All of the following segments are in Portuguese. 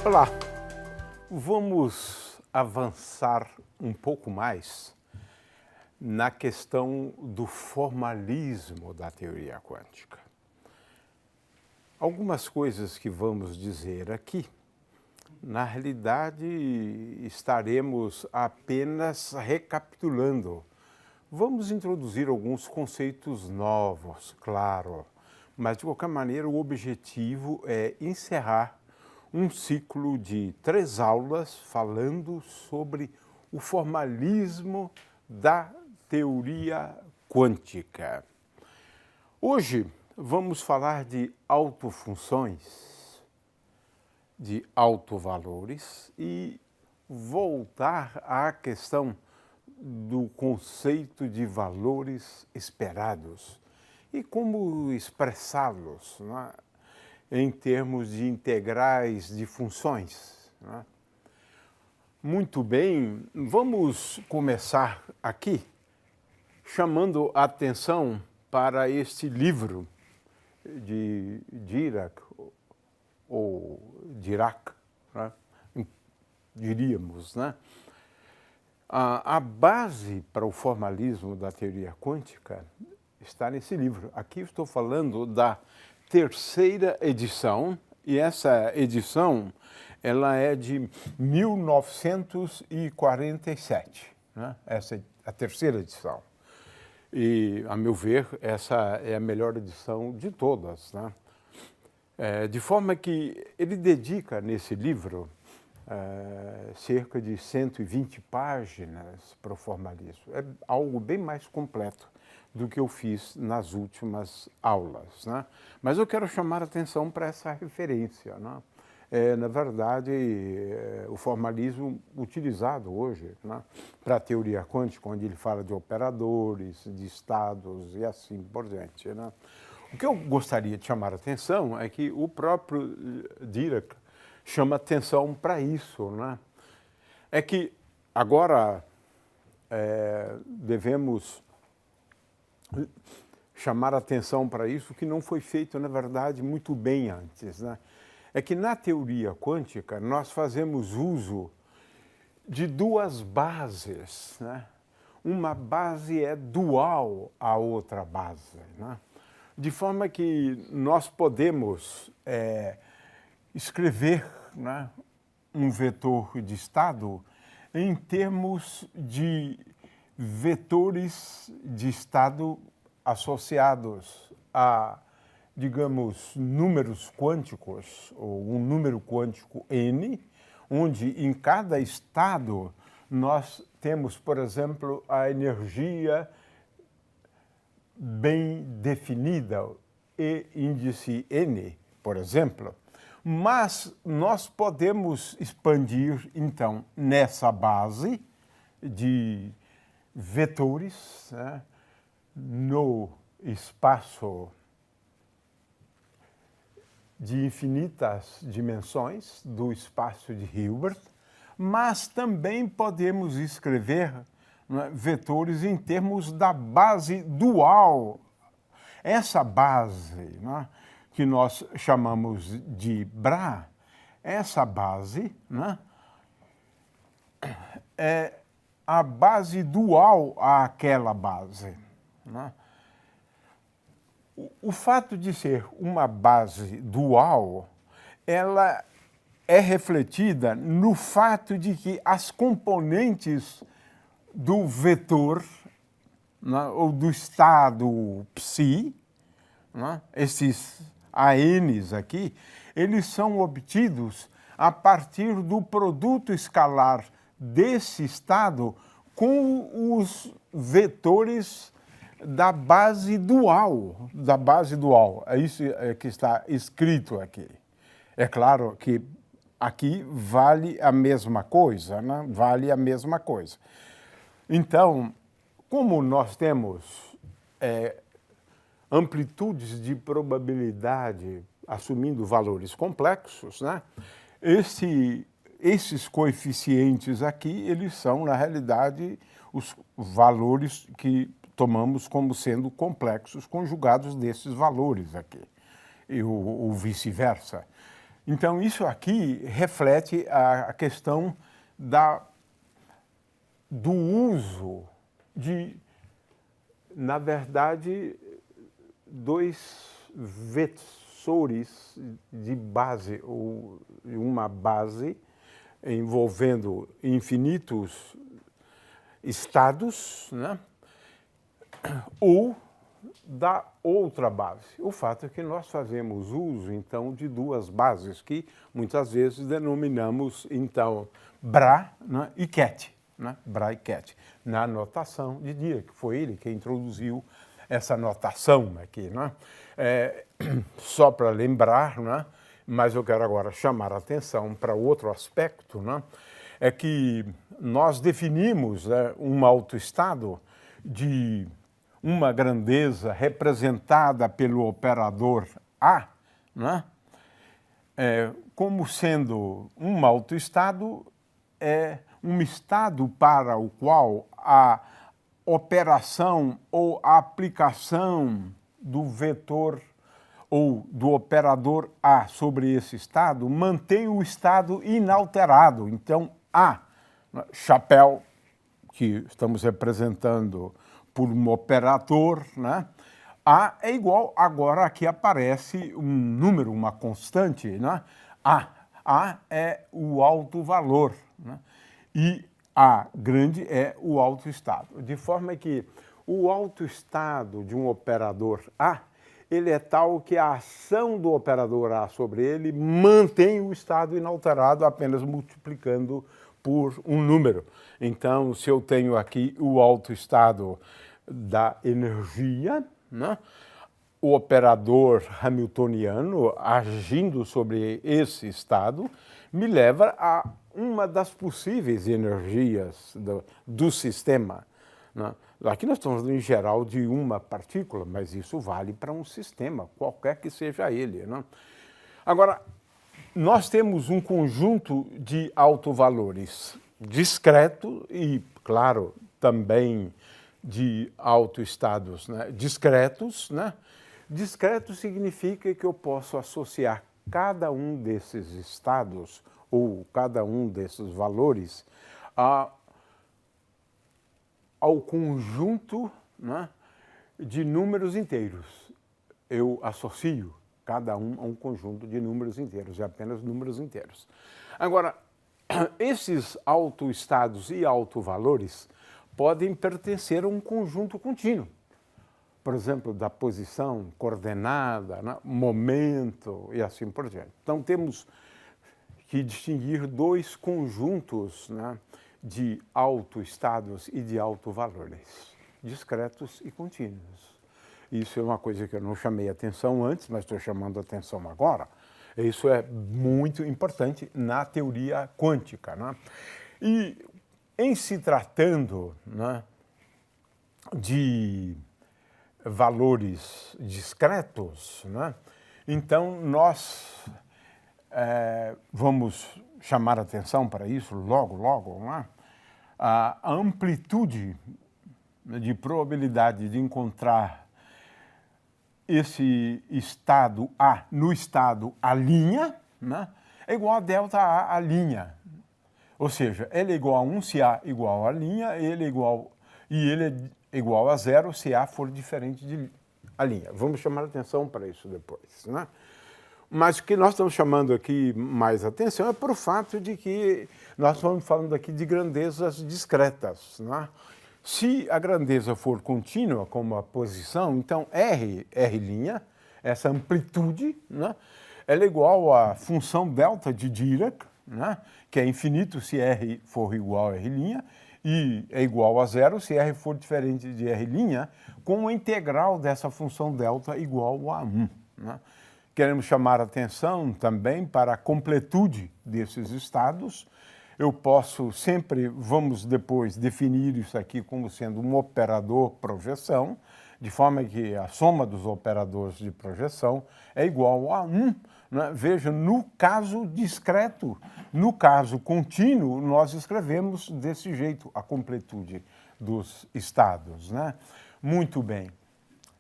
Olá, vamos avançar um pouco mais na questão do formalismo da teoria quântica. Algumas coisas que vamos dizer aqui, na realidade, estaremos apenas recapitulando. Vamos introduzir alguns conceitos novos, claro, mas de qualquer maneira o objetivo é encerrar um ciclo de 3 aulas falando sobre o formalismo da teoria quântica. Hoje vamos falar de autofunções, de autovalores e voltar à questão do conceito de valores esperados e como expressá-los, né, em termos de integrais de funções. Né? Muito bem, vamos começar aqui chamando a atenção para este livro de Dirac, ou Dirac, né? Diríamos, né? A base para o formalismo da teoria quântica está nesse livro. Aqui estou falando da 3ª edição, e essa edição ela é de 1947. Né? Essa é a 3ª edição. E, a meu ver, essa é a melhor edição de todas. Né? De forma que ele dedica nesse livro cerca de 120 páginas para o formalismo. É algo bem mais completo do que eu fiz nas últimas aulas. Né? Mas eu quero chamar a atenção para essa referência. Né? Na verdade, o formalismo utilizado hoje, né, para a teoria quântica, onde ele fala de operadores, de estados e assim por diante. Né? O que eu gostaria de chamar a atenção é que o próprio Dirac chama atenção para isso. Né? É que agora devemos chamar atenção para isso, que não foi feito, na verdade, muito bem antes. Né? É que na teoria quântica nós fazemos uso de 2 bases. Né? Uma base é dual à outra base. Né? De forma que nós podemos escrever, né, um vetor de estado em termos de vetores de estado associados a, digamos, números quânticos, ou um número quântico n, onde em cada estado nós temos, por exemplo, a energia bem definida, E índice n, por exemplo. Mas nós podemos expandir, então, nessa base de vetores, né, no espaço de infinitas dimensões do espaço de Hilbert, mas também podemos escrever, né, vetores em termos da base dual. Essa base, né, que nós chamamos de Bra, essa base, né, é a base dual àquela base. Né? O fato de ser uma base dual, ela é refletida no fato de que as componentes do vetor, né, ou do estado psi, né, esses ANs aqui, eles são obtidos a partir do produto escalar desse estado com os vetores da base dual. É isso que está escrito aqui. É claro que aqui vale a mesma coisa, né? Vale a mesma coisa. Então, como nós temos amplitudes de probabilidade assumindo valores complexos, né? Esses coeficientes aqui, eles são, na realidade, os valores que tomamos como sendo complexos conjugados desses valores aqui, e o vice-versa. Então, isso aqui reflete a questão do uso de, na verdade, dois vetores de base, ou uma base envolvendo infinitos estados, né? Ou da outra base. O fato é que nós fazemos uso, então, de duas bases que muitas vezes denominamos, então, Bra, né, e Ket, né, Bra e Ket, na notação de Dirac, que foi ele que introduziu essa notação aqui, né? Só para lembrar, né, mas eu quero agora chamar a atenção para outro aspecto, né, é que nós definimos, né, um autoestado de uma grandeza representada pelo operador A, né, como sendo um autoestado é um estado para o qual a operação ou a aplicação do vetor ou do operador A sobre esse estado mantém o estado inalterado. Então, A, chapéu, que estamos representando por um operador, né? A é igual, agora aqui aparece um número, uma constante, né? A é o alto valor, né? E A grande é o autoestado. De forma que o autoestado de um operador A, ele é tal que a ação do operador A sobre ele mantém o estado inalterado apenas multiplicando por um número. Então, se eu tenho aqui o autoestado da energia, né? O operador hamiltoniano agindo sobre esse estado me leva a uma das possíveis energias do sistema, né? Aqui nós estamos falando em geral de uma partícula, mas isso vale para um sistema, qualquer que seja ele, né? Agora, nós temos um conjunto de autovalores discreto e, claro, também de autoestados, né, discretos, né? Discreto significa que eu posso associar cada um desses estados ou cada um desses valores ao conjunto, né, de números inteiros. Eu associo cada um a um conjunto de números inteiros, é apenas números inteiros. Agora, esses autoestados e autovalores podem pertencer a um conjunto contínuo. Por exemplo, da posição, coordenada, né, momento e assim por diante. Então, temos que distinguir dois conjuntos, né, de autoestados e de autovalores, discretos e contínuos. Isso é uma coisa que eu não chamei atenção antes, mas estou chamando atenção agora. Isso é muito importante na teoria quântica, né? E em se tratando, né, de valores discretos, né, então nós vamos chamar atenção para isso logo, né? A amplitude de probabilidade de encontrar esse estado A no estado A', né, é igual a delta A'. Ou seja, ele é igual a 1 se A igual a linha, ele é igual a 0 se A for diferente de a linha. Vamos chamar atenção para isso depois, né? Mas o que nós estamos chamando aqui mais atenção é para o fato de que nós estamos falando aqui de grandezas discretas, né? Se a grandeza for contínua, como a posição, então R', essa amplitude, né, ela é igual à função delta de Dirac, né, que é infinito se R for igual a R', e é igual a 0 se R for diferente de R', com a integral dessa função delta igual a 1. Né? Queremos chamar a atenção também para a completude desses estados. Eu posso sempre, vamos depois definir isso aqui como sendo um operador projeção, de forma que a soma dos operadores de projeção é igual a 1. Né? Veja, no caso discreto, no caso contínuo, nós escrevemos desse jeito a completude dos estados. Né? Muito bem.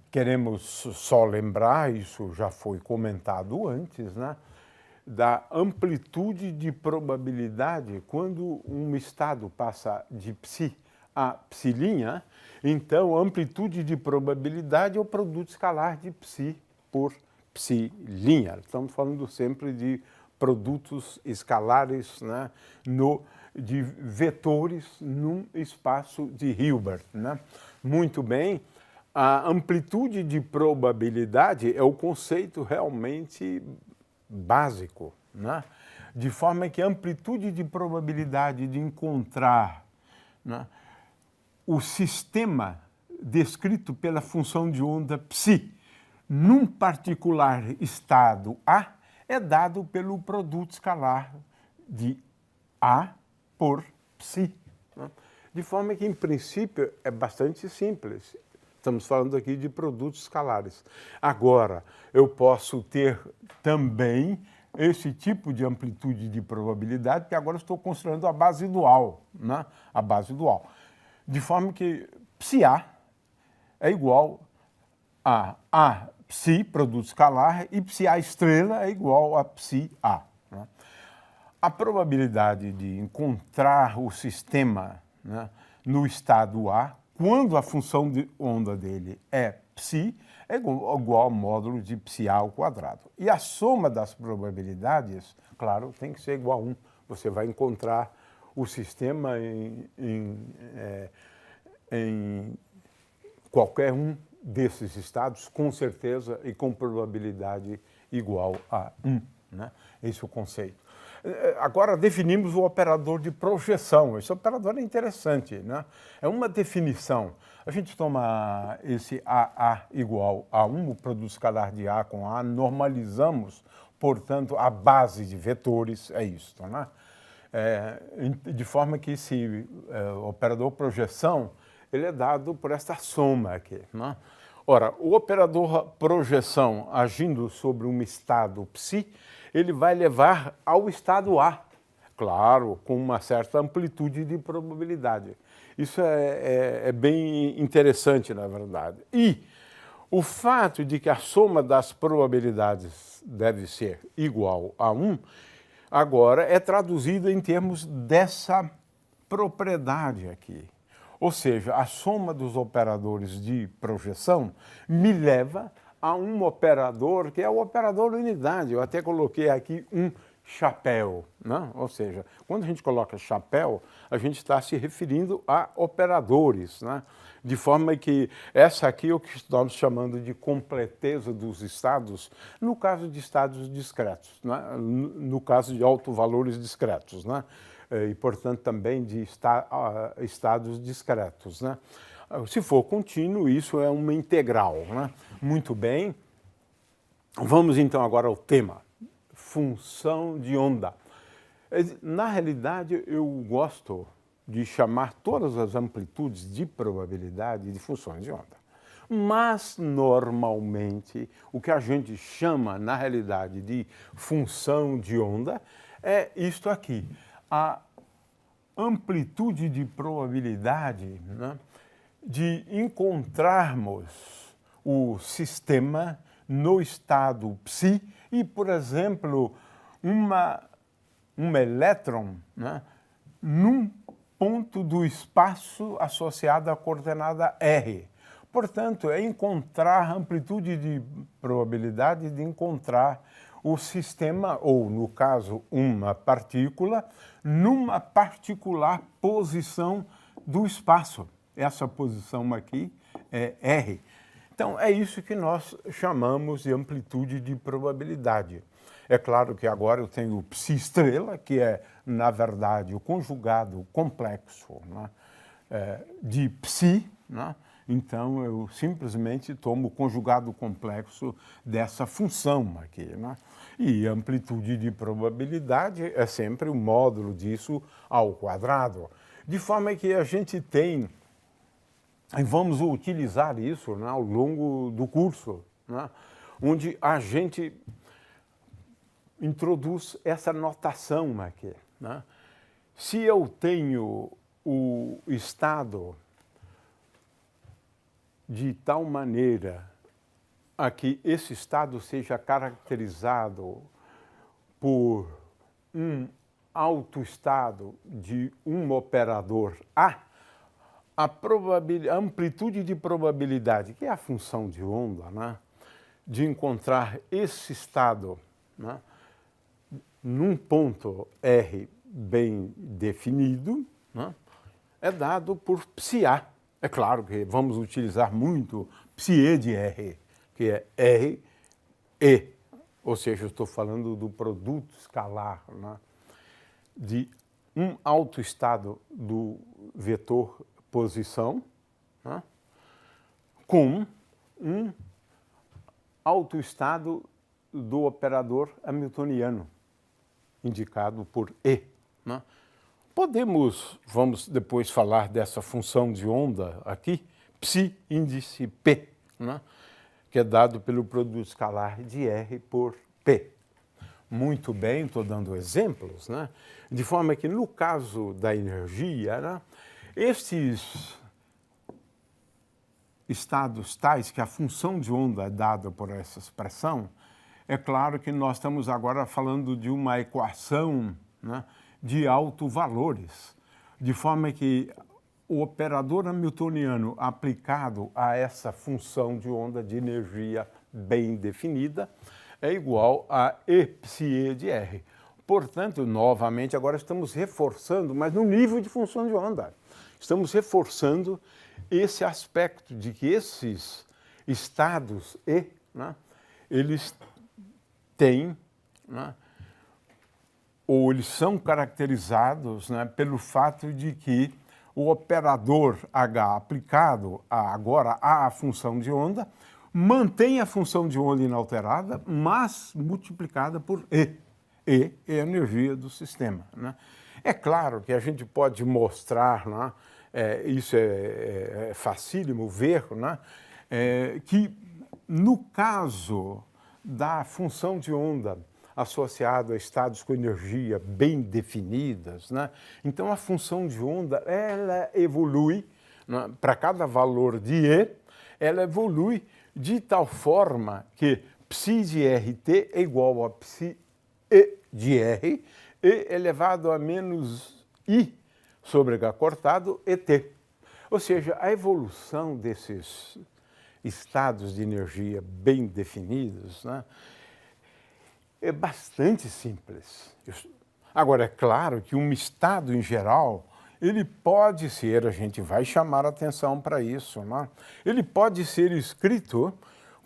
Queremos só lembrar, isso já foi comentado antes, né, da amplitude de probabilidade quando um estado passa de psi a psilinha. Então, a amplitude de probabilidade é o produto escalar de psi por psilinha. Estamos falando sempre de produtos escalares, né, de vetores num espaço de Hilbert, né? Muito bem. A amplitude de probabilidade é o conceito realmente básico, né? De forma que a amplitude de probabilidade de encontrar, né, o sistema descrito pela função de onda psi num particular estado A é dado pelo produto escalar de A por psi, né? De forma que, em princípio, é bastante simples. Estamos falando aqui de produtos escalares. Agora, eu posso ter também esse tipo de amplitude de probabilidade, porque agora estou considerando a base dual, né? A base dual. De forma que psi A é igual a psi, produto escalar, e psi A estrela é igual a psi A, né? A probabilidade de encontrar o sistema, né, no estado A, quando a função de onda dele é psi, é igual ao módulo de psi A ao quadrado. E a soma das probabilidades, claro, tem que ser igual a 1. Você vai encontrar o sistema em qualquer um desses estados, com certeza e com probabilidade igual a 1, né? Esse é o conceito. Agora definimos o operador de projeção. Esse operador é interessante, né? É uma definição. A gente toma esse AA igual a 1, o produto escalar de A com A, normalizamos, portanto, a base de vetores, é isso, né? De forma que esse operador projeção, ele é dado por esta soma aqui, né? Ora, o operador projeção agindo sobre um estado psi, ele vai levar ao estado A, claro, com uma certa amplitude de probabilidade. Isso é bem interessante, na verdade. E o fato de que a soma das probabilidades deve ser igual a 1, agora é traduzido em termos dessa propriedade aqui. Ou seja, a soma dos operadores de projeção me leva a um operador que é o operador unidade. Eu até coloquei aqui um chapéu, né? Ou seja, quando a gente coloca chapéu, a gente está se referindo a operadores, né? De forma que essa aqui é o que estamos chamando de completeza dos estados, no caso de estados discretos, né? No caso de autovalores discretos, né? E, portanto, também de estados discretos, né? Se for contínuo, isso é uma integral, né? Muito bem. Vamos, então, agora ao tema. Função de onda. Na realidade, eu gosto de chamar todas as amplitudes de probabilidade de funções de onda. Mas, normalmente, o que a gente chama, na realidade, de função de onda é isto aqui. A amplitude de probabilidade, né, de encontrarmos o sistema no estado psi e, por exemplo, um elétron, né, num ponto do espaço associado à coordenada R. Portanto, é encontrar a amplitude de probabilidade de encontrar o sistema, ou, no caso, uma partícula, numa particular posição do espaço. Essa posição aqui é R. Então, é isso que nós chamamos de amplitude de probabilidade. É claro que agora eu tenho o psi estrela, que é, na verdade, o conjugado complexo, né, de psi, né? Então, eu simplesmente tomo o conjugado complexo dessa função aqui, né? E amplitude de probabilidade é sempre o módulo disso ao quadrado. De forma que a gente tem, e vamos utilizar isso, né, ao longo do curso, né, onde a gente introduz essa notação aqui, né? Se eu tenho o estado de tal maneira a que esse estado seja caracterizado por um autoestado de um operador A, a amplitude de probabilidade, que é a função de onda, né, de encontrar esse estado, né, num ponto R bem definido, né, é dado por psi-A. É claro que vamos utilizar muito psi-E de R, que é R, E. Ou seja, eu estou falando do produto escalar, né, de um autoestado do vetor posição, né, com um autoestado do operador hamiltoniano, indicado por E, né? Vamos depois falar dessa função de onda aqui, psi índice P, né, que é dado pelo produto escalar de R por P. Muito bem, estou dando exemplos, né? De forma que, no caso da energia, né, estes estados tais que a função de onda é dada por essa expressão, é claro que nós estamos agora falando de uma equação, né, de autovalores, de forma que o operador hamiltoniano aplicado a essa função de onda de energia bem definida é igual a E psi-E de R. Portanto, novamente, agora estamos reforçando, mas no nível de função de onda. Estamos reforçando esse aspecto de que esses estados E, né, eles têm, né, ou eles são caracterizados, né, pelo fato de que o operador H aplicado agora à função de onda mantém a função de onda inalterada, mas multiplicada por E. E é a energia do sistema, né? É claro que a gente pode mostrar, né, isso é facílimo ver, né, que no caso da função de onda associado a estados com energia bem definidas, né, então a função de onda ela evolui, né, para cada valor de E, ela evolui de tal forma que psi de RT é igual a psi E de R, E elevado a menos I sobre H cortado ET. Ou seja, a evolução desses estados de energia bem definidos, né, é bastante simples. Agora, é claro que um estado em geral, ele pode ser, a gente vai chamar a atenção para isso, né? Ele pode ser escrito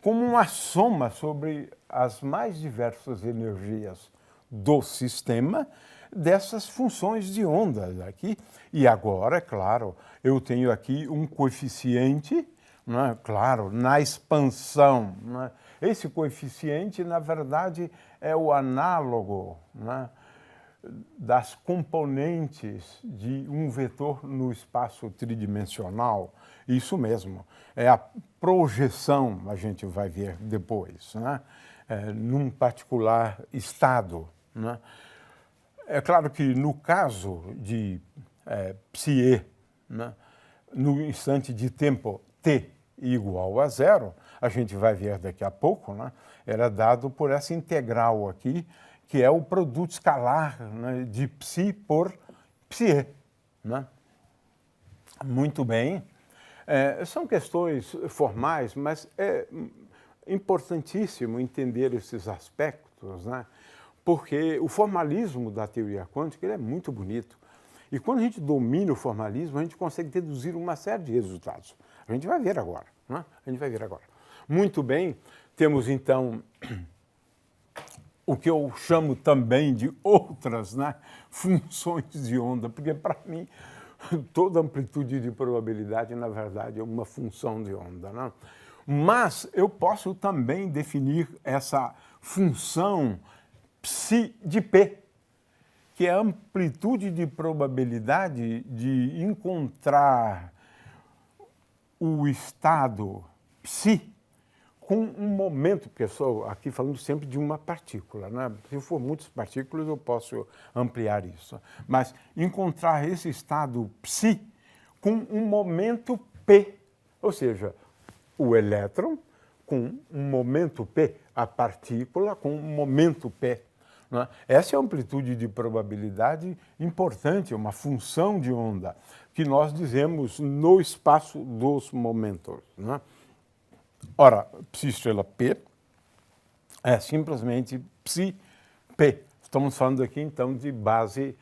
como uma soma sobre as mais diversas energias do sistema dessas funções de onda aqui. E agora, é claro, eu tenho aqui um coeficiente, né, claro, na expansão, né? Esse coeficiente, na verdade, é o análogo, né, das componentes de um vetor no espaço tridimensional. Isso mesmo, é a projeção, a gente vai ver depois, né, num particular estado, né. É claro que no caso de psi-E, né, no instante de tempo t igual a zero, a gente vai ver daqui a pouco, né, era dado por essa integral aqui, que é o produto escalar, né, de psi por psi-E, né? Muito bem. São questões formais, mas é importantíssimo entender esses aspectos, né? Porque o formalismo da teoria quântica ele é muito bonito. E quando a gente domina o formalismo, a gente consegue deduzir uma série de resultados. A gente vai ver agora, né? A gente vai ver agora. Muito bem, temos então o que eu chamo também de outras, né, funções de onda, porque para mim toda amplitude de probabilidade, na verdade, é uma função de onda, né? Mas eu posso também definir essa função psi de P, que é a amplitude de probabilidade de encontrar o estado psi com um momento, porque eu estou aqui falando sempre de uma partícula, né? Se for muitas partículas, eu posso ampliar isso. Mas encontrar esse estado psi com um momento P, ou seja, o elétron com um momento P, a partícula com um momento P. né? Essa é a amplitude de probabilidade importante, uma função de onda, que nós dizemos no espaço dos momentos, né? Ora, psi estrela P é simplesmente psi P. Estamos falando aqui, então, de base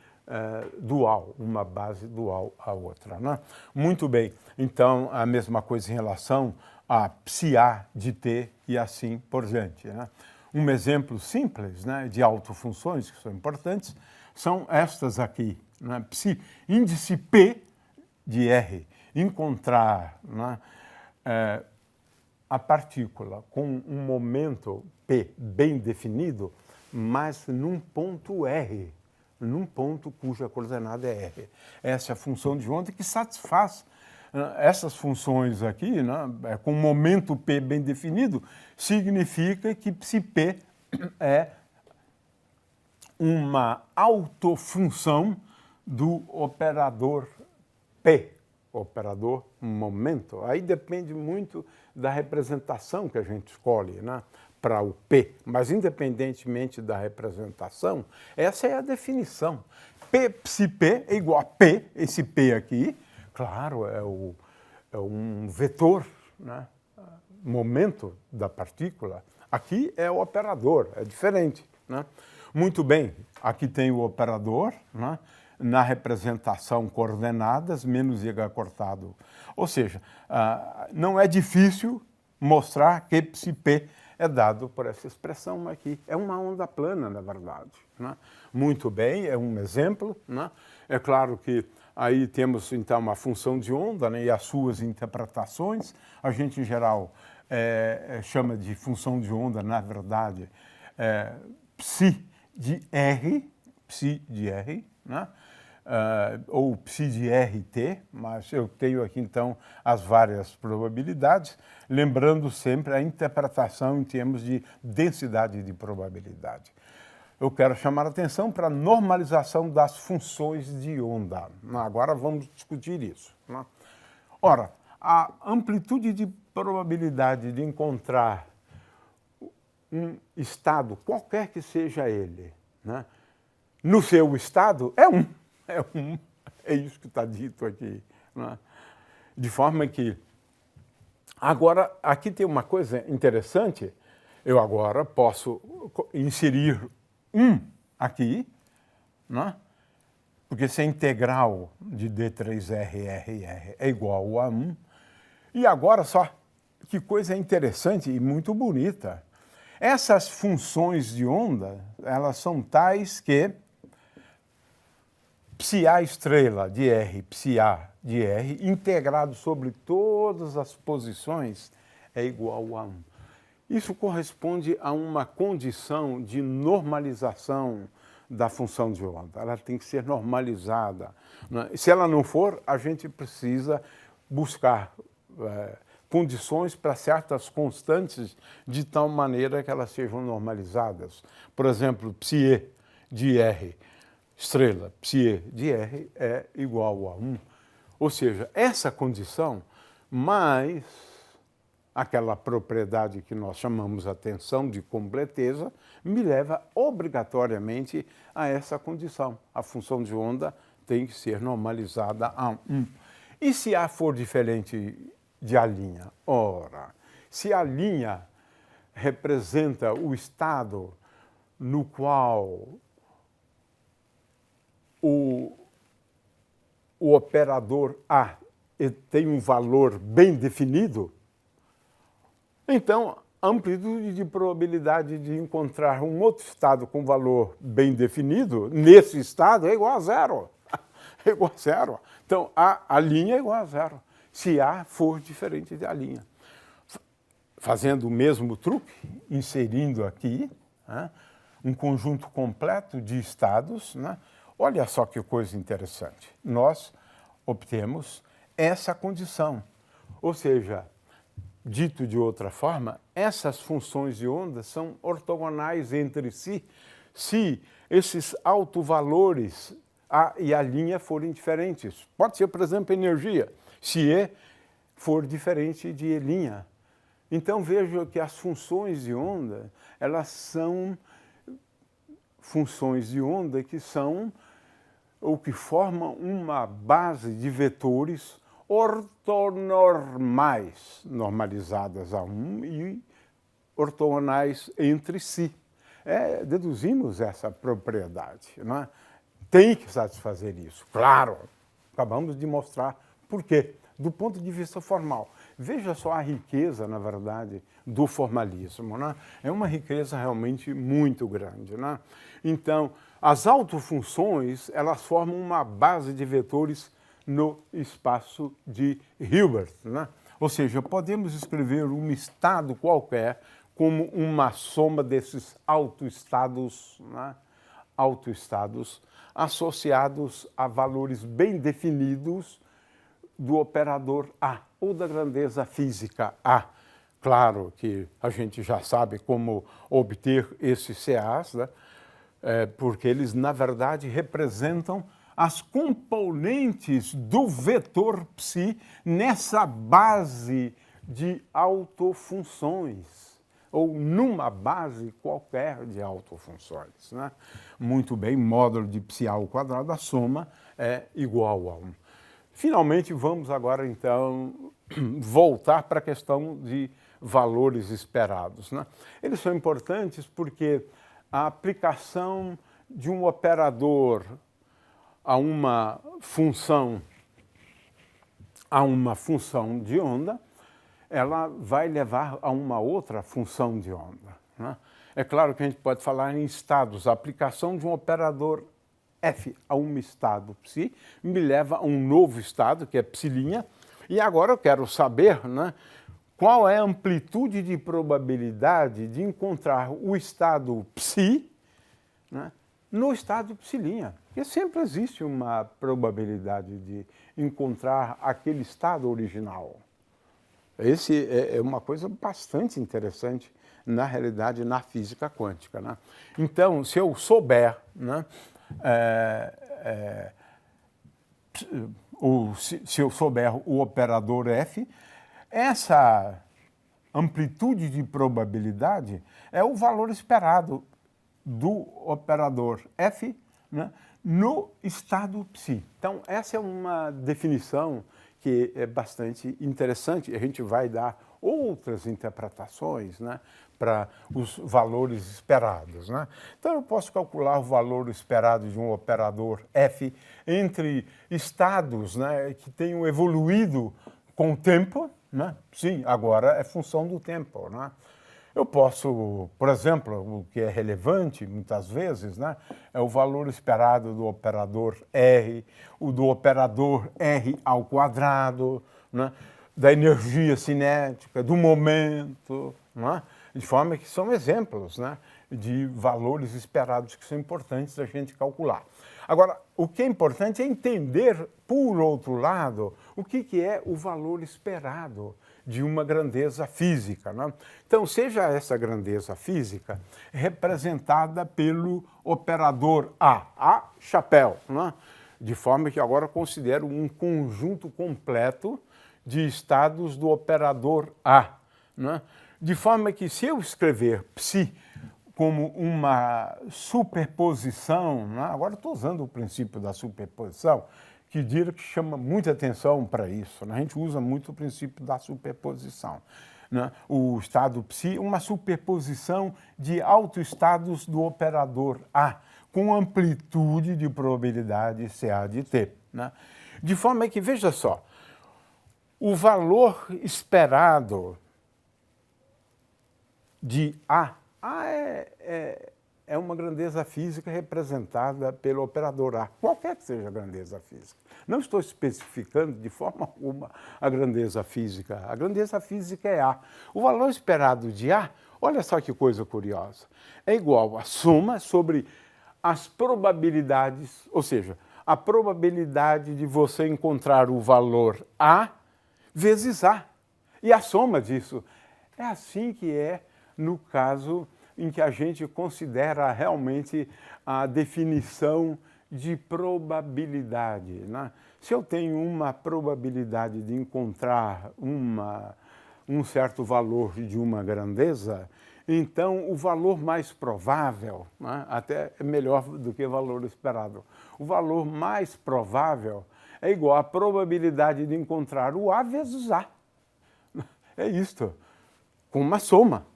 dual, uma base dual à outra, né? Muito bem. Então, a mesma coisa em relação a psi A de T e assim por diante, né? Um exemplo simples, né, de autofunções que são importantes são estas aqui, né? Psi índice P de R. Encontrar, né, a partícula com um momento P bem definido, mas num ponto R, num ponto cuja coordenada é R. Essa é a função de onda que satisfaz essas funções aqui, né, com momento P bem definido, significa que psi P é uma autofunção do operador P, operador momento. Aí depende muito da representação que a gente escolhe, né, para o P, mas independentemente da representação, essa é a definição. P, psi P é igual a P, esse P aqui, claro, é um vetor, né, momento da partícula. Aqui é o operador, é diferente, né? Muito bem, aqui tem o operador, né, na representação coordenadas menos y cortado. Ou seja, não é difícil mostrar que psi P é dado por essa expressão aqui. É uma onda plana, na verdade, né? Muito bem, é um exemplo, né? É claro que aí temos, então, uma função de onda, né, e as suas interpretações. A gente, em geral, chama de função de onda, na verdade, psi de R, né? Ou psi de RT, mas eu tenho aqui, então, as várias probabilidades, lembrando sempre a interpretação em termos de densidade de probabilidade. Eu quero chamar a atenção para a normalização das funções de onda. Agora vamos discutir isso, né? Ora, a amplitude de probabilidade de encontrar um estado, qualquer que seja ele, né, no seu estado, é isso que está dito aqui, né? De forma que, agora, aqui tem uma coisa interessante, eu agora posso inserir aqui, né? Porque se a integral de D3RR é igual a 1, e agora só, que coisa interessante e muito bonita, essas funções de onda, elas são tais que psi A estrela de R, psi A de R, integrado sobre todas as posições, é igual a 1. Isso corresponde a uma condição de normalização da função de onda. Ela tem que ser normalizada, né? Se ela não for, a gente precisa buscar condições para certas constantes de tal maneira que elas sejam normalizadas. Por exemplo, psi E de R, estrela, psi E de R é igual a 1. Ou seja, essa condição mais aquela propriedade que nós chamamos a tensão de completeza, me leva obrigatoriamente a essa condição. A função de onda tem que ser normalizada a 1. E se A for diferente de A'? Ora, se A' representa o estado no qual o operador A tem um valor bem definido, então, a amplitude de probabilidade de encontrar um outro estado com valor bem definido, nesse estado, é igual a zero. É igual a zero. Então, a linha é igual a zero, se A for diferente da linha. Fazendo o mesmo truque, inserindo aqui, né, um conjunto completo de estados, né, olha só que coisa interessante. Nós obtemos essa condição, ou seja, dito de outra forma, essas funções de onda são ortogonais entre si se esses autovalores A e A' forem diferentes. Pode ser, por exemplo, energia, se E for diferente de E'. Então, veja que as funções de onda, elas são funções de onda que são ou que formam uma base de vetores ortonormais, normalizadas a um e ortogonais entre si. Deduzimos essa propriedade, não é? Tem que satisfazer isso, claro. Acabamos de mostrar por quê, do ponto de vista formal. Veja só a riqueza, na verdade, do formalismo, né? É uma riqueza realmente muito grande, né? Então, as autofunções, elas formam uma base de vetores no espaço de Hilbert, né? Ou seja, podemos escrever um estado qualquer como uma soma desses autoestados, né? Autoestados associados a valores bem definidos do operador A, ou da grandeza física A. Claro que a gente já sabe como obter esses CAs, né? Porque eles, na verdade, representam as componentes do vetor psi nessa base de autofunções, ou numa base qualquer de autofunções, né? Muito bem, módulo de psi ao quadrado, a soma é igual a 1. Finalmente, vamos agora, então, voltar para a questão de valores esperados, né? Eles são importantes porque a aplicação de um operador a uma função de onda, ela vai levar a uma outra função de onda, né? É claro que a gente pode falar em estados. A aplicação de um operador F a um estado psi me leva a um novo estado, que é psi', e agora eu quero saber, né, qual é a amplitude de probabilidade de encontrar o estado psi, né, no estado psi'. Porque sempre existe uma probabilidade de encontrar aquele estado original. Esse é uma coisa bastante interessante, na realidade, na física quântica, né? Então, se eu souber, né, se eu souber o operador F, essa amplitude de probabilidade é o valor esperado do operador F, né, no estado psi. Então, essa é uma definição que é bastante interessante. A gente vai dar outras interpretações, né, para os valores esperados, né? Então, eu posso calcular o valor esperado de um operador F entre estados, né, que tenham evoluído com o tempo, né? Sim, agora é função do tempo, né? Eu posso, por exemplo, o que é relevante muitas vezes, né, é o valor esperado do operador R, o do operador R ao quadrado, né, da energia cinética, do momento, né, de forma que são exemplos, né, de valores esperados que são importantes a gente calcular. Agora, o que é importante é entender, por outro lado, o que é o valor esperado de uma grandeza física, né? Então, seja essa grandeza física representada pelo operador A chapéu, né? De forma que agora eu considero um conjunto completo de estados do operador A, né? De forma que, se eu escrever psi como uma superposição, né? Agora estou usando o princípio da superposição, que diria que chama muita atenção para isso, né? A gente usa muito o princípio da superposição, né? O estado psi, uma superposição de autoestados do operador A, com amplitude de probabilidade CA de T, né? De forma que, veja só, o valor esperado de A é uma grandeza física representada pelo operador A, qualquer que seja a grandeza física. Não estou especificando de forma alguma a grandeza física. A grandeza física é A. O valor esperado de A, olha só que coisa curiosa, é igual à soma sobre as probabilidades, ou seja, a probabilidade de você encontrar o valor A vezes A. E a soma disso. É assim que é no caso em que a gente considera realmente a definição de probabilidade, né? Se eu tenho uma probabilidade de encontrar um certo valor de uma grandeza, Então, o valor mais provável, né, até é melhor do que o valor esperado, o valor mais provável é igual à probabilidade de encontrar o A vezes A. É isto, com uma soma,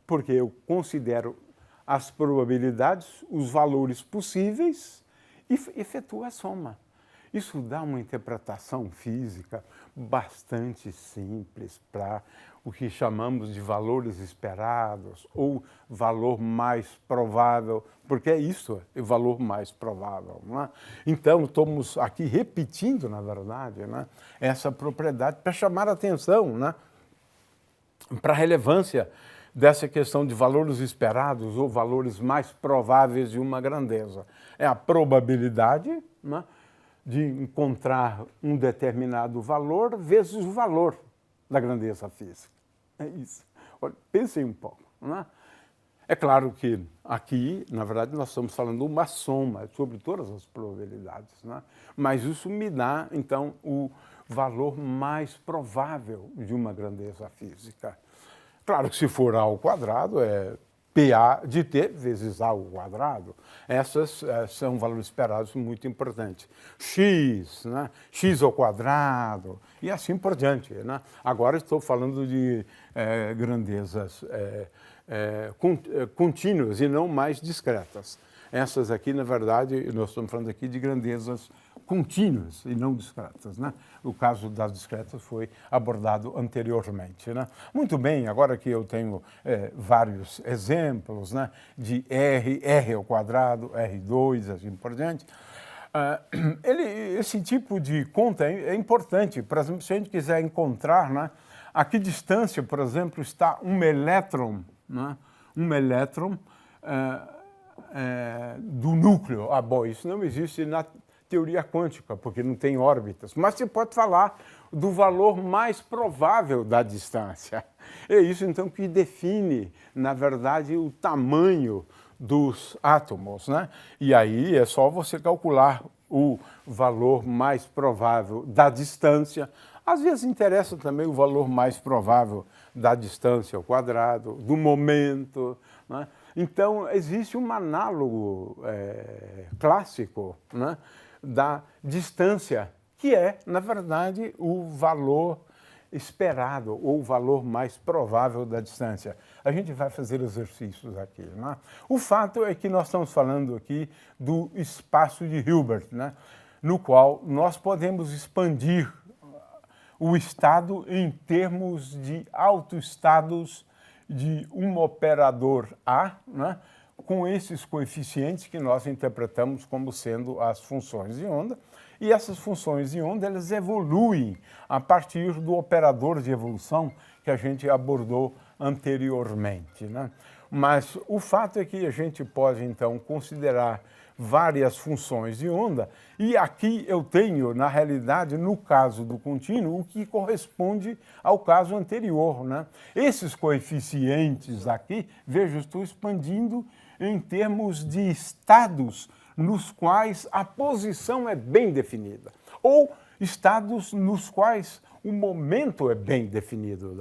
porque eu considero as probabilidades, os valores possíveis e efetuo a soma. Isso dá uma interpretação física bastante simples para o que chamamos de valores esperados ou valor mais provável, porque é isso, é o valor mais provável. Não é? Então, estamos aqui repetindo, na verdade, né, essa propriedade para chamar a atenção, né, para a relevância dessa questão de valores esperados ou valores mais prováveis de uma grandeza. É a probabilidade, né, de encontrar um determinado valor vezes o valor da grandeza física. É isso. Olha, pensem um pouco. Não é? É claro que aqui, na verdade, nós estamos falando uma soma sobre todas as probabilidades, não é? Mas isso me dá, então, o valor mais provável de uma grandeza física. Claro que se for A ao quadrado, é PA de T vezes A ao quadrado. Essas são valores esperados muito importantes. X, né? X ao quadrado e assim por diante. Né? Agora estou falando de grandezas contínuas e não mais discretas. Essas aqui, na verdade, nós estamos falando aqui de grandezas contínuas e não discretas. Né? O caso das discretas foi abordado anteriormente. Né? Muito bem, agora que eu tenho vários exemplos, né, de R ao quadrado, R2, assim por diante, esse tipo de conta é importante. Por exemplo, se a gente quiser encontrar, né, a que distância, por exemplo, está um elétron, né, do núcleo. Ah, bom, isso não existe na teoria quântica, porque não tem órbitas. Mas você pode falar do valor mais provável da distância. É isso, então, que define, na verdade, o tamanho dos átomos, né? E aí é só você calcular o valor mais provável da distância. Às vezes interessa também o valor mais provável da distância ao quadrado, do momento, né? Então, existe um análogo clássico, né, da distância, que é, na verdade, o valor esperado ou o valor mais provável da distância. A gente vai fazer exercícios aqui. Né? O fato é que nós estamos falando aqui do espaço de Hilbert, né, no qual nós podemos expandir o estado em termos de autoestados de um operador A, né, com esses coeficientes que nós interpretamos como sendo as funções de onda. E essas funções de onda, elas evoluem a partir do operador de evolução que a gente abordou anteriormente. Né? Mas o fato é que a gente pode, então, considerar várias funções de onda, e aqui eu tenho, na realidade, no caso do contínuo, o que corresponde ao caso anterior. Né? Esses coeficientes aqui, veja, eu estou expandindo em termos de estados nos quais a posição é bem definida, ou estados nos quais o momento é bem definido.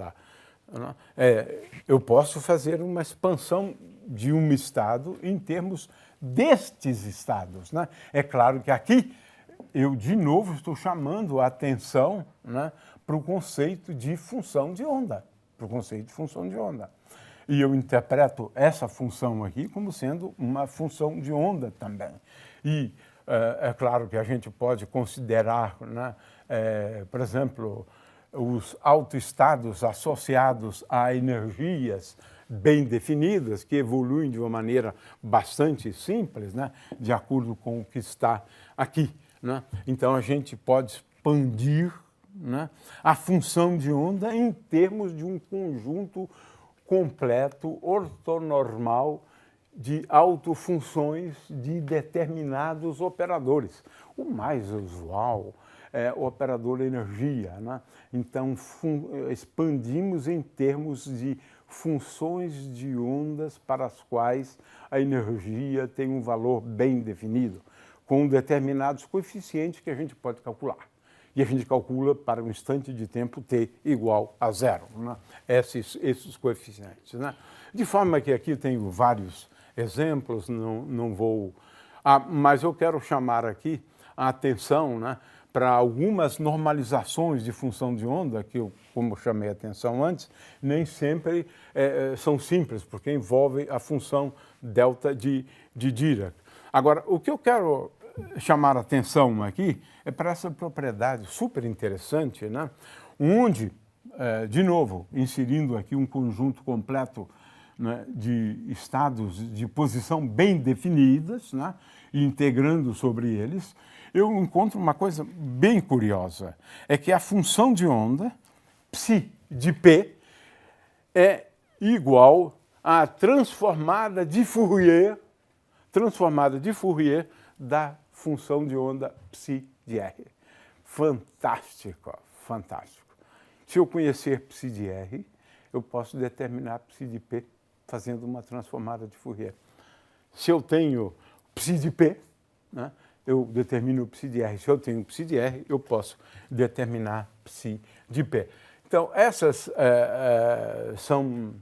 Eu posso fazer uma expansão de um estado em termos destes estados. Né? É claro que aqui eu, de novo, estou chamando a atenção, né, para o conceito de função de onda. E eu interpreto essa função aqui como sendo uma função de onda também. E é claro que a gente pode considerar, né, por exemplo, os autoestados associados a energias bem definidas, que evoluem de uma maneira bastante simples, né, de acordo com o que está aqui. Né? Então, a gente pode expandir, né, a função de onda em termos de um conjunto completo, ortonormal, de autofunções de determinados operadores. O mais usual é o operador energia. Né? Então, expandimos em termos de funções de ondas para as quais a energia tem um valor bem definido, com determinados coeficientes que a gente pode calcular. e a gente calcula para um instante de tempo t igual a zero, né? Esses coeficientes, né? De forma que aqui tenho vários exemplos, não vou... mas eu quero chamar aqui a atenção, né, para algumas normalizações de função de onda, que eu, como eu chamei a atenção antes, nem sempre são simples, porque envolvem a função delta de Dirac. Agora, o que eu quero chamar a atenção aqui é para essa propriedade super interessante, né, onde, de novo, inserindo aqui um conjunto completo, né, de estados de posição bem definidas, né, e integrando sobre eles, eu encontro uma coisa bem curiosa, é que a função de onda, psi de P, é igual à transformada de Fourier da função de onda psi de R. Fantástico, fantástico. Se eu conhecer psi de R, eu posso determinar psi de P fazendo uma transformada de Fourier. Se eu tenho psi de P, né, eu determino psi de R. Se eu tenho psi de R, eu posso determinar psi de P. Então, essas são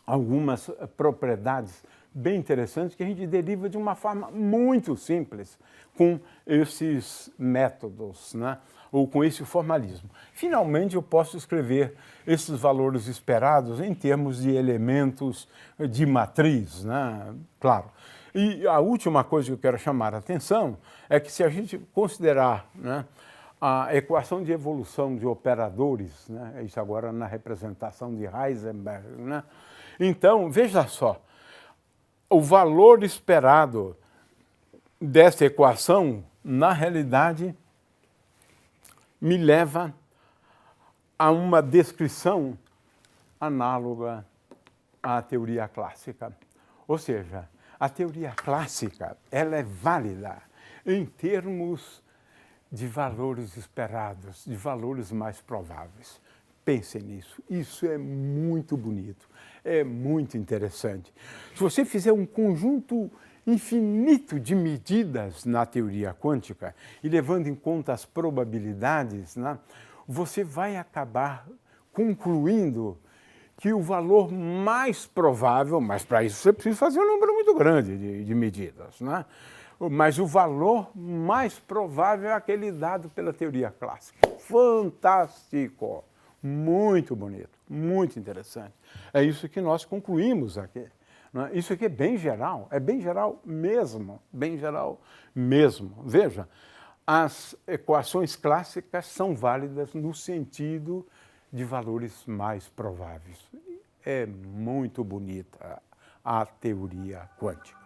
algumas propriedades bem interessantes que a gente deriva de uma forma muito simples com esses métodos, né, ou com esse formalismo. Finalmente, eu posso escrever esses valores esperados em termos de elementos de matriz, né, claro. E a última coisa que eu quero chamar a atenção é que se a gente considerar, né, a equação de evolução de operadores, né, isso agora na representação de Heisenberg, né, então, veja só, o valor esperado dessa equação, na realidade, me leva a uma descrição análoga à teoria clássica. Ou seja, a teoria clássica, ela é válida em termos de valores esperados, de valores mais prováveis. Pensem nisso, isso é muito bonito, é muito interessante. Se você fizer um conjunto infinito de medidas na teoria quântica e levando em conta as probabilidades, né, você vai acabar concluindo que o valor mais provável, mas para isso você precisa fazer um número muito grande de medidas, né? Mas o valor mais provável é aquele dado pela teoria clássica. Fantástico! Muito bonito, muito interessante. É isso que nós concluímos aqui. Né? Isso aqui é bem geral mesmo, bem geral mesmo. Veja, as equações clássicas são válidas no sentido de valores mais prováveis. É muito bonita a teoria quântica.